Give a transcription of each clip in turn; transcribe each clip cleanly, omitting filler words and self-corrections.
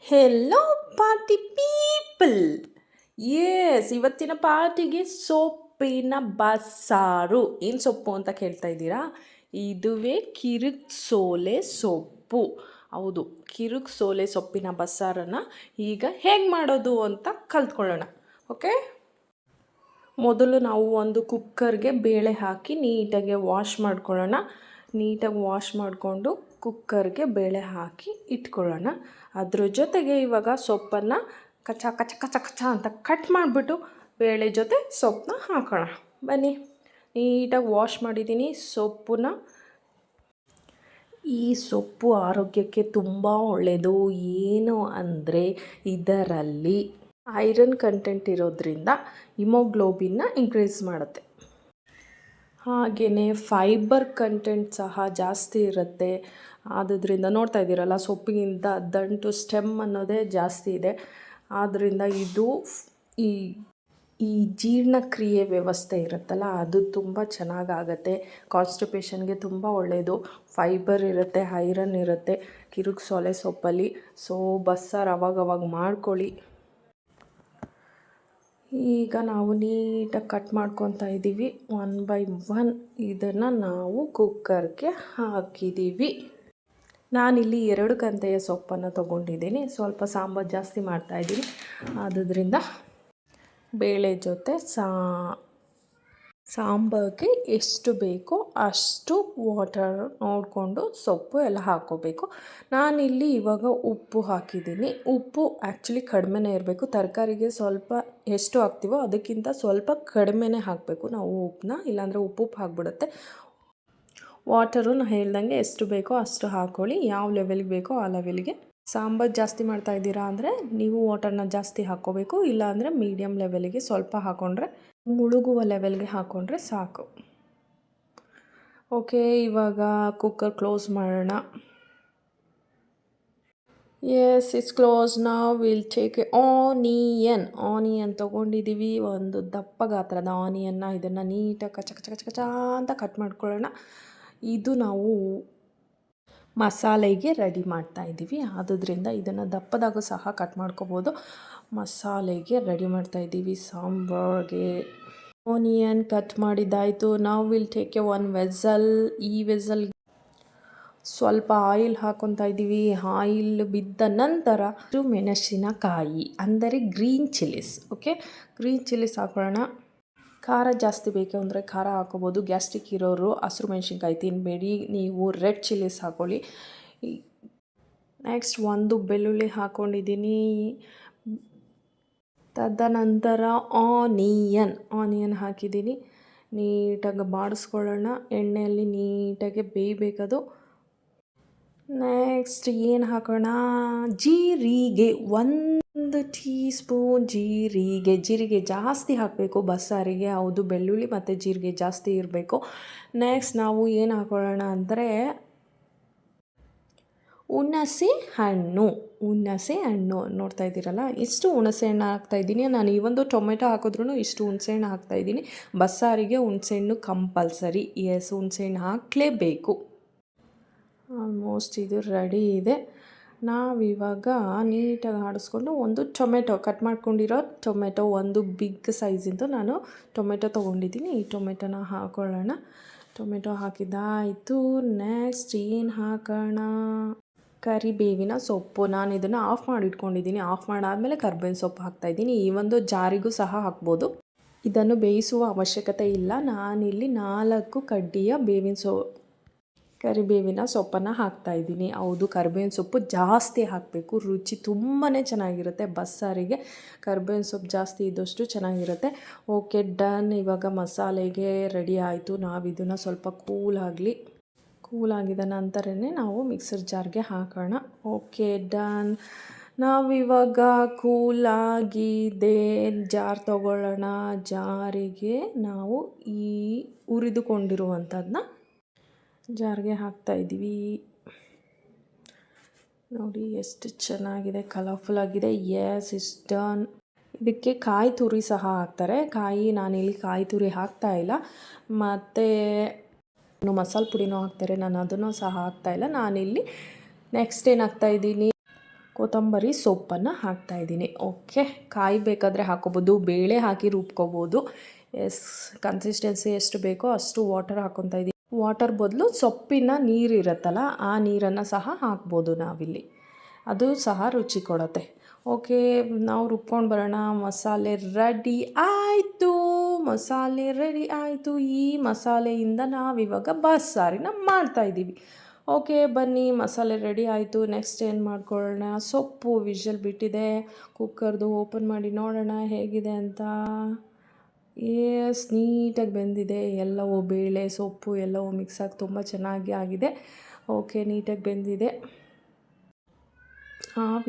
Hello party people. ಇವತ್ತಿನ ಪಾರ್ಟಿಗೆ ಸೊಪ್ಪಿನ ಬಸ್ಸಾರು. ಏನು ಸೊಪ್ಪು ಅಂತ ಕೇಳ್ತಾ ಇದ್ದೀರಾ? ಇದುವೇ ಕಿರಿಕ್ಸೋಲೆ ಸೊಪ್ಪು. ಹೌದು, ಕಿರಿಕ್ಸೋಲೆ ಸೊಪ್ಪಿನ ಬಸ್ಸಾರನ್ನು ಈಗ ಹೇಗೆ ಮಾಡೋದು ಅಂತ ಕಲ್ತ್ಕೊಳ್ಳೋಣ. ಓಕೆ, ಮೊದಲು ನಾವು ಒಂದು ಕುಕ್ಕರ್ಗೆ ಬೇಳೆ ಹಾಕಿ ನೀಟಾಗಿ ವಾಶ್ ಮಾಡ್ಕೊಳ್ಳೋಣ. ನೀಟಾಗಿ ವಾಶ್ ಮಾಡಿಕೊಂಡು ಕುಕ್ಕರ್ಗೆ ಬೇಳೆ ಹಾಕಿ ಇಟ್ಕೊಳ್ಳೋಣ. ಅದ್ರ ಜೊತೆಗೆ ಇವಾಗ ಸೊಪ್ಪನ್ನು ಕಚ ಕಚ ಕಚ ಕಚ ಅಂತ ಕಟ್ ಮಾಡಿಬಿಟ್ಟು ಬೇಳೆ ಜೊತೆ ಸೊಪ್ಪನ್ನ ಹಾಕೋಣ. ಬನ್ನಿ, ನೀಟಾಗಿ ವಾಶ್ ಮಾಡಿದ್ದೀನಿ ಸೊಪ್ಪನ್ನ. ಈ ಸೊಪ್ಪು ಆರೋಗ್ಯಕ್ಕೆ ತುಂಬ ಒಳ್ಳೆಯದು. ಏನು ಅಂದರೆ ಇದರಲ್ಲಿ ಐರನ್ ಕಂಟೆಂಟ್ ಇರೋದ್ರಿಂದ ಹಿಮೋಗ್ಲೋಬಿನ್ನ ಇನ್ಕ್ರೀಸ್ ಮಾಡುತ್ತೆ. ಹಾಗೆಯೇ ಫೈಬರ್ ಕಂಟೆಂಟ್ ಸಹ ಜಾಸ್ತಿ ಇರುತ್ತೆ. ಆದ್ದರಿಂದ ನೋಡ್ತಾ ಇದ್ದೀರಲ್ಲ, ಸೊಪ್ಪಿಗಿಂತ ದಂಟು ಸ್ಟೆಮ್ ಅನ್ನೋದೇ ಜಾಸ್ತಿ ಇದೆ. ಆದ್ದರಿಂದ ಇದು ಈ ಈ ಜೀರ್ಣಕ್ರಿಯೆ ವ್ಯವಸ್ಥೆ ಇರುತ್ತಲ್ಲ, ಅದು ತುಂಬ ಚೆನ್ನಾಗಾಗತ್ತೆ. ಕಾನ್ಸ್ಟಿಪೇಷನ್ಗೆ ತುಂಬ ಒಳ್ಳೆಯದು. ಫೈಬರ್ ಇರುತ್ತೆ, ಐರನ್ ಇರುತ್ತೆ ಕಿರಿಕ್ಸೋಲೆ ಸೊಪ್ಪಲ್ಲಿ. ಸೊ ಬಸ್ಸಾರು ಅವಾಗವಾಗ ಮಾಡ್ಕೊಳ್ಳಿ. ಈಗ ನಾವು ನೀಟಾಗಿ ಕಟ್ ಮಾಡ್ಕೊತಾ ಇದ್ದೀವಿ 1 by 1. ಇದನ್ನು ನಾವು ಕುಕ್ಕರ್ಗೆ ಹಾಕಿದ್ದೀವಿ. ನಾನಿಲ್ಲಿ 2 ಕಂತೆಯ ಸೊಪ್ಪನ್ನು ತೊಗೊಂಡಿದ್ದೀನಿ. ಸ್ವಲ್ಪ ಸಾಂಬಾರು ಜಾಸ್ತಿ ಮಾಡ್ತಾಯಿದ್ದೀನಿ. ಆದ್ದರಿಂದ ಬೇಳೆ ಜೊತೆ ಸಾಂಬಾರಿಗೆ ಎಷ್ಟು ಬೇಕೋ ಅಷ್ಟು ವಾಟರ್ ನೋಡಿಕೊಂಡು ಸೊಪ್ಪು ಎಲ್ಲ ಹಾಕ್ಕೋಬೇಕು. ನಾನಿಲ್ಲಿ ಇವಾಗ ಉಪ್ಪು ಹಾಕಿದ್ದೀನಿ. ಉಪ್ಪು ಆ್ಯಕ್ಚುಲಿ ಕಡಿಮೆನೇ ಇರಬೇಕು. ತರಕಾರಿಗೆ ಸ್ವಲ್ಪ ಎಷ್ಟು ಹಾಕ್ತೀವೋ ಅದಕ್ಕಿಂತ ಸ್ವಲ್ಪ ಕಡಿಮೆನೇ ಹಾಕಬೇಕು ನಾವು ಉಪ್ಪನ್ನ, ಇಲ್ಲಾಂದರೆ ಉಪ್ಪು ಹಾಕ್ಬಿಡುತ್ತೆ. ವಾಟರು ನಾನು ಹೇಳ್ದಂಗೆ ಎಷ್ಟು ಬೇಕೋ ಅಷ್ಟು ಹಾಕ್ಕೊಳ್ಳಿ. ಯಾವ ಲೆವೆಲ್ಗೆ ಬೇಕೋ ಆ ಲೆವೆಲ್ಗೆ. ಸಾಂಬಾರು ಜಾಸ್ತಿ ಮಾಡ್ತಾ ಇದ್ದೀರಾ ಅಂದರೆ ನೀವು ವಾಟರ್ನ ಜಾಸ್ತಿ ಹಾಕ್ಕೋಬೇಕು. ಇಲ್ಲಾಂದರೆ ಮೀಡಿಯಮ್ ಲೆವೆಲಿಗೆ ಸ್ವಲ್ಪ ಹಾಕ್ಕೊಂಡ್ರೆ, ಮುಳುಗುವ ಲೆವೆಲ್ಗೆ ಹಾಕ್ಕೊಂಡ್ರೆ ಸಾಕು. ಓಕೆ, ಇವಾಗ ಕುಕ್ಕರ್ ಕ್ಲೋಸ್ ಮಾಡೋಣ. Yes, it's close. ನಾವು ವಿಲ್ ಟೇಕ್ ಆನಿಯನ್ ತೊಗೊಂಡಿದ್ದೀವಿ. ಒಂದು ದಪ್ಪ ಗಾತ್ರದ ಆನಿಯನ್ನ. ಇದನ್ನು ನೀಟಾಗಿ ಕಚ ಕಚ ಕಚ ಕಚ ಅಂತ ಕಟ್ ಮಾಡ್ಕೊಳ್ಳೋಣ. ಇದು ನಾವು ಮಸಾಲೆಗೆ ರೆಡಿ ಮಾಡ್ತಾ ಇದ್ದೀವಿ. ಆದ್ದರಿಂದ ಇದನ್ನು ದಪ್ಪದಾಗೂ ಸಹ ಕಟ್ ಮಾಡ್ಕೋಬೋದು. ಮಸಾಲೆಗೆ ರೆಡಿ ಮಾಡ್ತಾ ಇದ್ದೀವಿ ಸಾಂಬಾರ್ಗೆ. ಆನಿಯನ್ ಕಟ್ ಮಾಡಿದ್ದಾಯಿತು. ನಾವು ವಿಲ್ ಟೇಕ್ ಒನ್ ವೆಸಲ್. ಈ ವೆಸಲ್ ಸ್ವಲ್ಪ ಆಯಿಲ್ ಹಾಕ್ಕೊತಾ ಇದ್ದೀವಿ. ಆಯಿಲ್ ಬಿದ್ದ ನಂತರ ಮೆಣಸಿನಕಾಯಿ ಅಂದರೆ green chillies. Okay, green chillies ಹಾಕೊಳ್ಳೋಣ. ಖಾರ ಜಾಸ್ತಿ ಬೇಕು ಅಂದರೆ ಖಾರ ಹಾಕೋಬೋದು. ಗ್ಯಾಸ್ಟ್ರಿಕ್ ಇರೋರು ಹಸಿರು ಮೆಣಸಿನ್ಕಾಯಿ ತಿನ್ನಬೇಡಿ, ನೀವು ರೆಡ್ ಚಿಲ್ಲೀಸ್ ಹಾಕ್ಕೊಳ್ಳಿ. ನೆಕ್ಸ್ಟ್ ಒಂದು ಬೆಳ್ಳುಳ್ಳಿ ಹಾಕ್ಕೊಂಡಿದ್ದೀನಿ. ತದನಂತರ ಆನಿಯನ್ ಹಾಕಿದ್ದೀನಿ. ನೀಟಾಗಿ ಬಾಡಿಸ್ಕೊಳ್ಳೋಣ. ಎಣ್ಣೆಯಲ್ಲಿ ನೀಟಾಗಿ ಬೇಯಬೇಕದು. ನೆಕ್ಸ್ಟ್ ಏನು ಹಾಕೋಣ? ಜೀರಿಗೆ. 1 ಟೀ ಸ್ಪೂನ್ ಜೀರಿಗೆ ಜಾಸ್ತಿ ಹಾಕಬೇಕು ಬಸ್ಸಾರಿಗೆ. ಹೌದು, ಬೆಳ್ಳುಳ್ಳಿ ಮತ್ತು ಜೀರಿಗೆ ಜಾಸ್ತಿ ಇರಬೇಕು. ನೆಕ್ಸ್ಟ್ ನಾವು ಏನು ಹಾಕೊಳ್ಳೋಣ ಅಂದರೆ ಹುಣಸೆ ಹಣ್ಣು. ನೋಡ್ತಾ ಇದ್ದೀರಲ್ಲ, ಇಷ್ಟು ಹುಣಸೆ ಹಣ್ಣು ಹಾಕ್ತಾಯಿದ್ದೀನಿ ನಾನು. ಈ ಒಂದು ಟೊಮೆಟೊ ಹಾಕಿದ್ರೂ ಇಷ್ಟು ಹುಣಸೆ ಹಣ್ಣು ಹಾಕ್ತಾಯಿದ್ದೀನಿ. ಬಸ್ಸಾರಿಗೆ ಹುಣಸೆ ಹಣ್ಣು ಕಂಪಲ್ಸರಿ. ಎಸ್, ಹುಣಸೆ ಹಣ್ಣು ಹಾಕಲೇಬೇಕು. ಆಲ್ಮೋಸ್ಟ್ ಇದು ರೆಡಿ ಇದೆ. ನಾವಿವಾಗ ನೀಟಾಗಿ ಆಡಿಸ್ಕೊಂಡು ಒಂದು ಟೊಮೆಟೊ ಕಟ್ ಮಾಡ್ಕೊಂಡಿರೋ ಟೊಮೆಟೊ, ಒಂದು ಬಿಗ್ ಸೈಜಿಂದು ನಾನು ಟೊಮೆಟೊ ತೊಗೊಂಡಿದ್ದೀನಿ. ಈ ಟೊಮೆಟೊನ ಹಾಕೊಳ್ಳೋಣ. ಟೊಮೆಟೊ ಹಾಕಿದ್ದಾಯಿತು. ನೆಕ್ಸ್ಟ್ ಏನು ಹಾಕೋಣ? ಕರಿಬೇವಿನ ಸೊಪ್ಪು. ನಾನು ಇದನ್ನು ಆಫ್ ಮಾಡಿ ಇಟ್ಕೊಂಡಿದ್ದೀನಿ. ಆಫ್ ಮಾಡಾದಮೇಲೆ ಕರಿಬೇವಿನ ಸೊಪ್ಪು ಹಾಕ್ತಾಯಿದ್ದೀನಿ. ಈ ಒಂದು ಜಾರಿಗೂ ಸಹ ಹಾಕ್ಬೋದು. ಇದನ್ನು ಬೇಯಿಸುವ ಅವಶ್ಯಕತೆ ಇಲ್ಲ. ನಾನಿಲ್ಲಿ 4 ಕಡ್ಡಿಯ ಕರಿಬೇವಿನ ಸೊಪ್ಪನ್ನು ಹಾಕ್ತಾಯಿದ್ದೀನಿ. ಹೌದು, ಕರಿಬೇವಿನ ಸೊಪ್ಪು ಜಾಸ್ತಿ ಹಾಕಬೇಕು. ರುಚಿ ತುಂಬಾ ಚೆನ್ನಾಗಿರುತ್ತೆ ಬಸ್ಸಾರಿಗೆ. ಕರಿಬೇವಿನ ಸೊಪ್ಪು ಜಾಸ್ತಿ ಇದ್ದಷ್ಟು ಚೆನ್ನಾಗಿರುತ್ತೆ. Okay, done. ಇವಾಗ ಮಸಾಲೆಗೆ ರೆಡಿ ಆಯಿತು. ನಾವು ಇದನ್ನು ಸ್ವಲ್ಪ ಕೂಲಾಗಿದ ನಂತರನೇ ನಾವು ಮಿಕ್ಸರ್ ಜಾರ್ಗೆ ಹಾಕೋಣ. Okay, done. ನಾವಿವಾಗ ಕೂಲಾಗಿದೆ ಜಾರ್ ತಗೊಳ್ಳೋಣ. ಜಾರಿಗೆ ನಾವು ಈ ಹುರಿದುಕೊಂಡಿರುವಂಥದ್ದನ್ನ ಜಾರ್ಗೆ ಹಾಕ್ತಾಯಿದ್ದೀವಿ. ನೋಡಿ ಎಷ್ಟು ಚೆನ್ನಾಗಿದೆ, ಕಲರ್ಫುಲ್ಲಾಗಿದೆ. S, it's done. ಇದಕ್ಕೆ ಕಾಯಿ ತುರಿ ಸಹ ಹಾಕ್ತಾರೆ. ನಾನಿಲ್ಲಿ ಕಾಯಿ ತುರಿ ಹಾಕ್ತಾಯಿಲ್ಲ. ಮತ್ತು ಮಸಾಲೆ ಪುಡಿನೂ ಹಾಕ್ತಾರೆ, ನಾನು ಅದನ್ನು ಸಹ ಹಾಕ್ತಾಯಿಲ್ಲ. ನಾನಿಲ್ಲಿ ನೆಕ್ಸ್ಟ್ ಏನು ಹಾಕ್ತಾಯಿದ್ದೀನಿ? ಕೊತ್ತಂಬರಿ ಸೊಪ್ಪನ್ನು ಹಾಕ್ತಾಯಿದ್ದೀನಿ. ಓಕೆ, ಕಾಯಿ ಬೇಕಾದರೆ ಹಾಕ್ಕೋಬೋದು, ಬೇಳೆ ಹಾಕಿ ರುಬ್ಕೋಬೋದು. ಕನ್ಸಿಸ್ಟೆನ್ಸಿ ಎಷ್ಟು ಬೇಕೋ ಅಷ್ಟು ವಾಟರ್ ಹಾಕ್ಕೊತಾ ಇದ್ದೀನಿ. ವಾಟರ್ ಬದಲು ಸೊಪ್ಪಿನ ನೀರು ಇರುತ್ತಲ್ಲ, ಆ ನೀರನ್ನು ಸಹ ಹಾಕ್ಬೋದು ನಾವಿಲ್ಲಿ, ಅದು ಸಹ ರುಚಿ ಕೊಡುತ್ತೆ. ಓಕೆ, ನಾವು ರುಬ್ಕೊಂಡು ಬರೋಣ. ಮಸಾಲೆ ರೆಡಿ ಆಯಿತು, ಮಸಾಲೆ ರೆಡಿ ಆಯಿತು. ಈ ಮಸಾಲೆಯಿಂದ ನಾವಿವಾಗ ಬಸ್ಸಾರಿನ ಮಾಡ್ತಾಯಿದ್ದೀವಿ. ಓಕೆ, ಬನ್ನಿ, ಮಸಾಲೆ ರೆಡಿ ಆಯಿತು. ನೆಕ್ಸ್ಟ್ ಏನು ಮಾಡ್ಕೊಳ್ಳೋಣ, ಸೊಪ್ಪು ವಿಷಲ್ ಬಿಟ್ಟಿದೆ, ಕುಕ್ಕರ್ದು ಓಪನ್ ಮಾಡಿ ನೋಡೋಣ ಹೇಗಿದೆ ಅಂತ. ನೀಟಾಗಿ ಬೆಂದಿದೆ, ಎಲ್ಲವೂ ಬೇಳೆ ಸೊಪ್ಪು ಎಲ್ಲವೂ ಮಿಕ್ಸಾಗಿ ತುಂಬ ಚೆನ್ನಾಗಿ ಆಗಿದೆ. ಓಕೆ, ನೀಟಾಗಿ ಬೆಂದಿದೆ.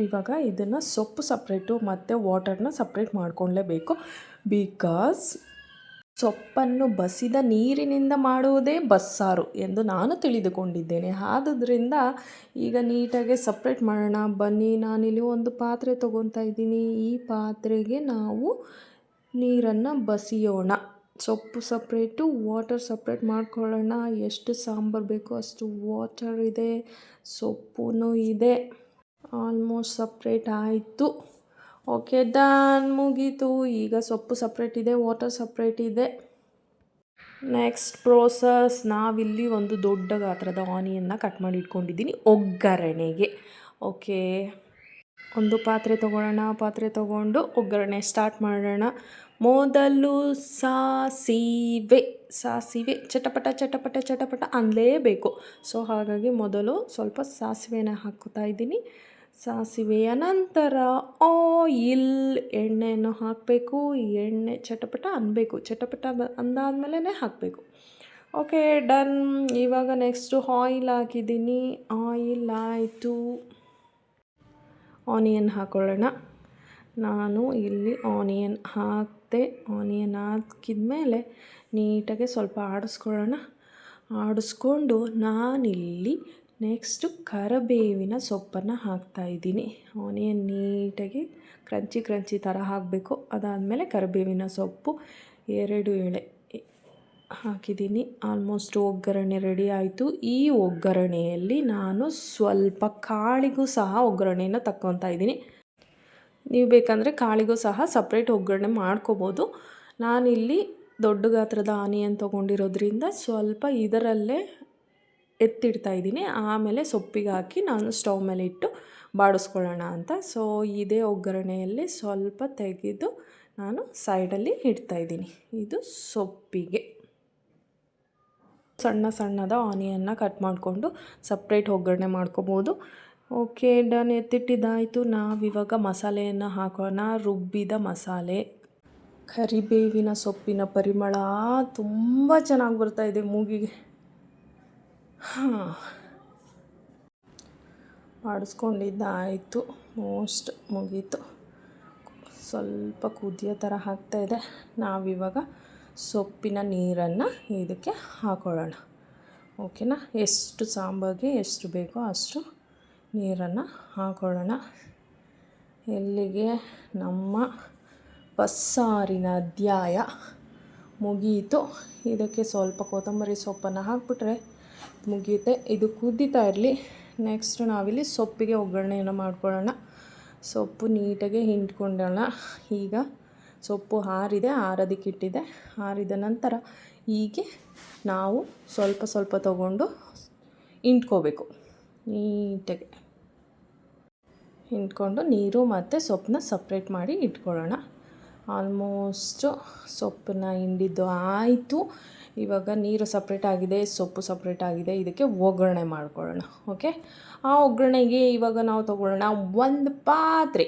ಇವಾಗ ಇದನ್ನು ಸೊಪ್ಪು ಸಪ್ರೇಟು ಮತ್ತು ವಾಟರ್ನ ಸಪ್ರೇಟ್ ಮಾಡ್ಕೊಳ್ಳೇಬೇಕು. ಬಿಕಾಸ್ ಸೊಪ್ಪನ್ನು ಬಸಿದ ನೀರಿನಿಂದ ಮಾಡುವುದೇ ಬಸ್ಸಾರು ಎಂದು ನಾನು ತಿಳಿದುಕೊಂಡಿದ್ದೇನೆ. ಆದುದರಿಂದ ಈಗ ನೀಟಾಗಿ ಸಪ್ರೇಟ್ ಮಾಡೋಣ. ಬನ್ನಿ, ನಾನಿಲ್ಲಿ ಒಂದು ಪಾತ್ರೆ ತೊಗೊತಾ ಇದ್ದೀನಿ. ಈ ಪಾತ್ರೆಗೆ ನಾವು ನೀರನ್ನು ಬಸಿಯೋಣ. ಸೊಪ್ಪು ಸಪ್ರೇಟು, ವಾಟರ್ ಸಪ್ರೇಟ್ ಮಾಡ್ಕೊಳ್ಳೋಣ. ಎಷ್ಟು ಸಾಂಬಾರು ಬೇಕೋ ಅಷ್ಟು ವಾಟರ್ ಇದೆ, ಸೊಪ್ಪು ಇದೆ. ಆಲ್ಮೋಸ್ಟ್ ಸಪ್ರೇಟ್ ಆಯಿತು. ಓಕೆ, ಡನ್, ಮುಗೀತು. ಈಗ ಸೊಪ್ಪು ಸಪ್ರೇಟ್ ಇದೆ, ವಾಟರ್ ಸಪ್ರೇಟ್ ಇದೆ. ನೆಕ್ಸ್ಟ್ ಪ್ರೋಸೆಸ್, ನಾವಿಲ್ಲಿ ಒಂದು ದೊಡ್ಡ ಗಾತ್ರದ ಆನಿಯನ್ನ ಕಟ್ ಮಾಡಿ ಇಟ್ಕೊಂಡಿದ್ದೀನಿ ಒಗ್ಗರಣೆಗೆ. ಓಕೆ, ಒಂದು ಪಾತ್ರೆ ತೊಗೊಳ್ಳೋಣ. ಪಾತ್ರೆ ತೊಗೊಂಡು ಒಗ್ಗರಣೆ ಸ್ಟಾರ್ಟ್ ಮಾಡೋಣ. ಮೊದಲು ಸಾಸಿವೆ ಚಟಪಟ ಚಟಪಟ ಚಟಪಟ ಅನ್ನಲೇಬೇಕು. ಸೊ ಹಾಗಾಗಿ ಮೊದಲು ಸ್ವಲ್ಪ ಸಾಸಿವೆನ ಹಾಕ್ಕೋತಾ ಇದ್ದೀನಿ. ಸಾಸಿವೆಯ ನಂತರ ಆಯಿಲ್, ಎಣ್ಣೆಯನ್ನು ಹಾಕಬೇಕು. ಎಣ್ಣೆ ಚಟಪಟ ಅನ್ನಬೇಕು, ಚಟಪಟ ಅಂದಾದ್ಮೇಲೆ ಹಾಕಬೇಕು. Okay, done. ಇವಾಗ ನೆಕ್ಸ್ಟು ಆಯಿಲ್ ಹಾಕಿದ್ದೀನಿ. ಆಯಿಲ್ ಆಯಿತು. ಆನಿಯನ್ ಹಾಕೊಳ್ಳೋಣ. ನಾನು ಇಲ್ಲಿ ಆನಿಯನ್ ಹಾಕಿದೆ. ಆನಿಯನ್ ಹಾಕಿದ್ಮೇಲೆ ನೀಟಾಗಿ ಸ್ವಲ್ಪ ಆಡಿಸ್ಕೊಳ್ಳೋಣ. ಆಡಿಸ್ಕೊಂಡು ನಾನಿಲ್ಲಿ ನೆಕ್ಸ್ಟು ಕರಿಬೇವಿನ ಸೊಪ್ಪನ್ನು ಹಾಕ್ತಾಯಿದ್ದೀನಿ. ಆನಿಯನ್ ನೀಟಾಗಿ ಕ್ರಂಚಿ ಥರ ಹಾಕಬೇಕು. ಅದಾದಮೇಲೆ ಕರಿಬೇವಿನ ಸೊಪ್ಪು 2 ಎಳೆ ಹಾಕಿದ್ದೀನಿ. ಆಲ್ಮೋಸ್ಟ್ ಒಗ್ಗರಣೆ ರೆಡಿ ಆಯಿತು. ಈ ಒಗ್ಗರಣೆಯಲ್ಲಿ ನಾನು ಸ್ವಲ್ಪ ಕಾಳಿಗೂ ಸಹ ಒಗ್ಗರಣೆಯನ್ನು ತಕ್ಕೊತಾ ಇದ್ದೀನಿ. ನೀವು ಬೇಕಂದರೆ ಕಾಳಿಗೂ ಸಹ ಸಪ್ರೇಟ್ ಒಗ್ಗರಣೆ ಮಾಡ್ಕೋಬೋದು. ನಾನಿಲ್ಲಿ ದೊಡ್ಡ ಗಾತ್ರದ ಆನಿಯನ್ ತೊಗೊಂಡಿರೋದ್ರಿಂದ ಸ್ವಲ್ಪ ಇದರಲ್ಲೇ ಎತ್ತಿಡ್ತಾ ಇದ್ದೀನಿ. ಆಮೇಲೆ ಸೊಪ್ಪಿಗೆ ಹಾಕಿ ನಾನು ಸ್ಟವ್ ಮೇಲೆ ಇಟ್ಟು ಬಾಡಿಸ್ಕೊಳ್ಳೋಣ ಅಂತ. ಸೊ ಇದೇ ಒಗ್ಗರಣೆಯಲ್ಲಿ ಸ್ವಲ್ಪ ತೆಗೆದು ನಾನು ಸೈಡಲ್ಲಿ ಇಡ್ತಾಯಿದ್ದೀನಿ. ಇದು ಸೊಪ್ಪಿಗೆ ಸಣ್ಣದ ಆನಿಯನ್ನ ಕಟ್ ಮಾಡಿಕೊಂಡು ಸಪ್ರೇಟ್ ಒಗ್ಗರಣೆ ಮಾಡ್ಕೋಬೋದು. Okay, done. ಎತ್ತಿಟ್ಟಿದ್ದಾಯಿತು. ನಾವಿವಾಗ ಮಸಾಲೆಯನ್ನು ಹಾಕೋಣ. ರುಬ್ಬಿದ ಮಸಾಲೆ, ಕರಿಬೇವಿನ ಸೊಪ್ಪಿನ ಪರಿಮಳ ತುಂಬ ಚೆನ್ನಾಗಿ ಬರ್ತಾಯಿದೆ ಮೂಗಿಗೆ. ಮಾಡಿಸ್ಕೊಂಡಿದ್ದಾಯಿತು. ಮೋಸ್ಟ್ ಮುಗೀತು. ಸ್ವಲ್ಪ ಕುದಿಯೋ ಥರ ಆಗ್ತಾಯಿದೆ. ನಾವಿವಾಗ ಸೊಪ್ಪಿನ ನೀರನ್ನು ಇದಕ್ಕೆ ಹಾಕೊಳ್ಳೋಣ. ಓಕೆನಾ, ಎಷ್ಟು ಸಾಂಬಾರಿಗೆ ಎಷ್ಟು ಬೇಕೋ ಅಷ್ಟು ನೀರನ್ನು ಹಾಕೊಳ್ಳೋಣ. ಎಲ್ಲಿಗೆ ನಮ್ಮ ಬಸ್ಸಾರಿನ ಅಧ್ಯಾಯ ಮುಗಿಯಿತು. ಇದಕ್ಕೆ ಸ್ವಲ್ಪ ಕೊತ್ತಂಬರಿ ಸೊಪ್ಪನ್ನು ಹಾಕಿಬಿಟ್ರೆ ಮುಗಿಯುತ್ತೆ. ಇದು ಕುದೀತಾ ಇರಲಿ. ನೆಕ್ಸ್ಟ್ ನಾವಿಲ್ಲಿ ಸೊಪ್ಪಿಗೆ ಒಗ್ಗರಣೆಯನ್ನು ಮಾಡ್ಕೊಳ್ಳೋಣ. ಸೊಪ್ಪು ನೀಟಾಗಿ ಹಿಂಡ್ಕೊಳ್ಳೋಣ. ಈಗ ಸೊಪ್ಪು ಆರೋದಕ್ಕಿಟ್ಟಿದೆ. ಆರಿದ ನಂತರ ಹೀಗೆ ನಾವು ಸ್ವಲ್ಪ ತಗೊಂಡು ಹಿಂಡ್ಕೋಬೇಕು. ನೀಟಾಗಿ ಹಿಂಡ್ಕೊಂಡು ನೀರು ಮತ್ತು ಸೊಪ್ಪನ್ನ ಸಪ್ರೇಟ್ ಮಾಡಿ ಇಟ್ಕೊಳ್ಳೋಣ. ಆಲ್ಮೋಸ್ಟು ಸೊಪ್ಪನ್ನ ಹಿಂಡಿದ್ದು ಆಯಿತು. ಇವಾಗ ನೀರು ಸಪ್ರೇಟ್ ಆಗಿದೆ, ಸೊಪ್ಪು ಸಪ್ರೇಟ್ ಆಗಿದೆ. ಇದಕ್ಕೆ ಒಗ್ಗರಣೆ ಮಾಡ್ಕೊಳ್ಳೋಣ. ಓಕೆ, ಆ ಒಗ್ಗರಣೆಗೆ ಇವಾಗ ನಾವು ತೊಗೊಳ್ಳೋಣ ಒಂದು ಪಾತ್ರೆ.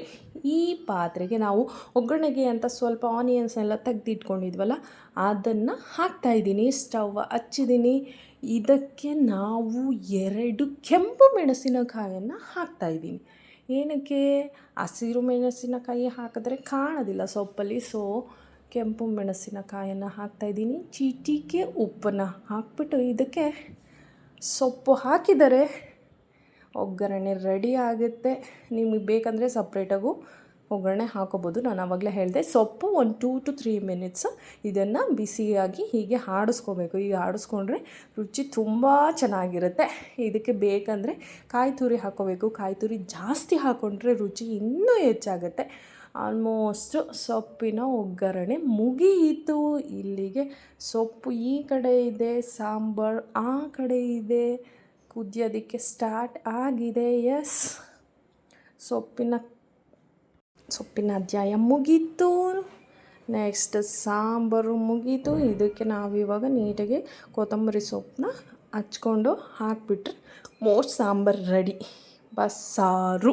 ಈ ಪಾತ್ರೆಗೆ ನಾವು ಒಗ್ಗರಣೆಗೆ ಅಂತ ಸ್ವಲ್ಪ ಆನಿಯನ್ಸ್ನೆಲ್ಲ ತೆಗೆದಿಟ್ಕೊಂಡಿದ್ವಲ್ಲ, ಅದನ್ನು ಹಾಕ್ತಾಯಿದ್ದೀನಿ. ಸ್ಟವ್ ಹಚ್ಚಿದ್ದೀನಿ. ಇದಕ್ಕೆ ನಾವು 2 ಕೆಂಪು ಮೆಣಸಿನಕಾಯನ್ನು ಹಾಕ್ತಾಯಿದ್ದೀನಿ. ಏನಕ್ಕೆ? ಹಸಿರು ಮೆಣಸಿನಕಾಯಿ ಹಾಕಿದ್ರೆ ಕಾಣೋದಿಲ್ಲ ಸೊಪ್ಪಲ್ಲಿ. ಸೊ ಕೆಂಪು ಮೆಣಸಿನಕಾಯನ್ನು ಹಾಕ್ತಾಯಿದ್ದೀನಿ. ಚಿಟಿಕೆ ಉಪ್ಪನ್ನು ಹಾಕ್ಬಿಟ್ಟು ಇದಕ್ಕೆ ಸೊಪ್ಪು ಹಾಕಿದರೆ ಒಗ್ಗರಣೆ ರೆಡಿ ಆಗುತ್ತೆ. ನಿಮಗೆ ಬೇಕಂದರೆ ಸಪ್ರೇಟಾಗೂ ಒಗ್ಗರಣೆ ಹಾಕೋಬೋದು. ನಾನು ಆವಾಗಲೇ ಹೇಳಿದೆ, ಸೊಪ್ಪು ಒಂದು 2 to 3 ಮಿನಿಟ್ಸ್ ಇದನ್ನು ಬಿಸಿಯಾಗಿ ಹೀಗೆ ಆಡಿಸ್ಕೋಬೇಕು. ಈಗ ಆಡಿಸ್ಕೊಂಡ್ರೆ ರುಚಿ ತುಂಬ ಚೆನ್ನಾಗಿರುತ್ತೆ. ಇದಕ್ಕೆ ಬೇಕಂದರೆ ಕಾಯಿ ತುರಿ ಹಾಕ್ಕೋಬೇಕು. ಕಾಯಿ ತುರಿ ಜಾಸ್ತಿ ಹಾಕ್ಕೊಂಡ್ರೆ ರುಚಿ ಇನ್ನೂ ಹೆಚ್ಚಾಗುತ್ತೆ. ಆಲ್ಮೋಸ್ಟು ಸೊಪ್ಪಿನ ಒಗ್ಗರಣೆ ಮುಗಿಯಿತು. ಇಲ್ಲಿಗೆ ಸೊಪ್ಪು ಈ ಕಡೆ ಇದೆ, ಸಾಂಬಾರು ಆ ಕಡೆ ಇದೆ, ಕುದಿಯೋದಕ್ಕೆ ಸ್ಟಾರ್ಟ್ ಆಗಿದೆ. ಎಸ್, ಸೊಪ್ಪಿನ ಅಧ್ಯಾಯ ಮುಗೀತು. ನೆಕ್ಸ್ಟ್ ಸಾಂಬಾರು ಮುಗೀತು. ಇದಕ್ಕೆ ನಾವಿವಾಗ ನೀಟಾಗಿ ಕೊತ್ತಂಬರಿ ಸೊಪ್ಪನ್ನ ಹಚ್ಕೊಂಡು ಹಾಕಿಬಿಟ್ರೆ ಮೋಸ್ಟ್ ಸಾಂಬಾರು ರೆಡಿ. ಬಸ್ಸಾರು,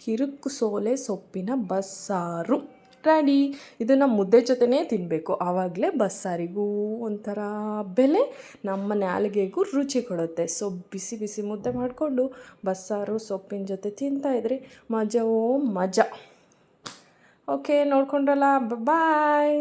ಕಿರುಕು ಸೋಲೆ ಸೊಪ್ಪಿನ ಬಸ್ಸಾರು ರೆಡಿ. ಇದನ್ನು ಮುದ್ದೆ ಜೊತೆನೇ ತಿನ್ನಬೇಕು. ಆವಾಗಲೇ ಬಸ್ಸಾರಿಗೂ ಒಂಥರ ಬೆಲೆ, ನಮ್ಮ ನಾಲಿಗೆಗೂ ರುಚಿ ಕೊಡುತ್ತೆ. ಸೊ ಬಿಸಿ ಬಿಸಿ ಮುದ್ದೆ ಮಾಡಿಕೊಂಡು ಬಸ್ಸಾರು ಸೊಪ್ಪಿನ ಜೊತೆ ತಿಂತಾಯಿದ್ರಿ ಮಜವೋ ಮಜಾ. ಓಕೆ, ನೋಡ್ಕೊಂಡ್ರಲ್ಲ, ಬಾಯ್.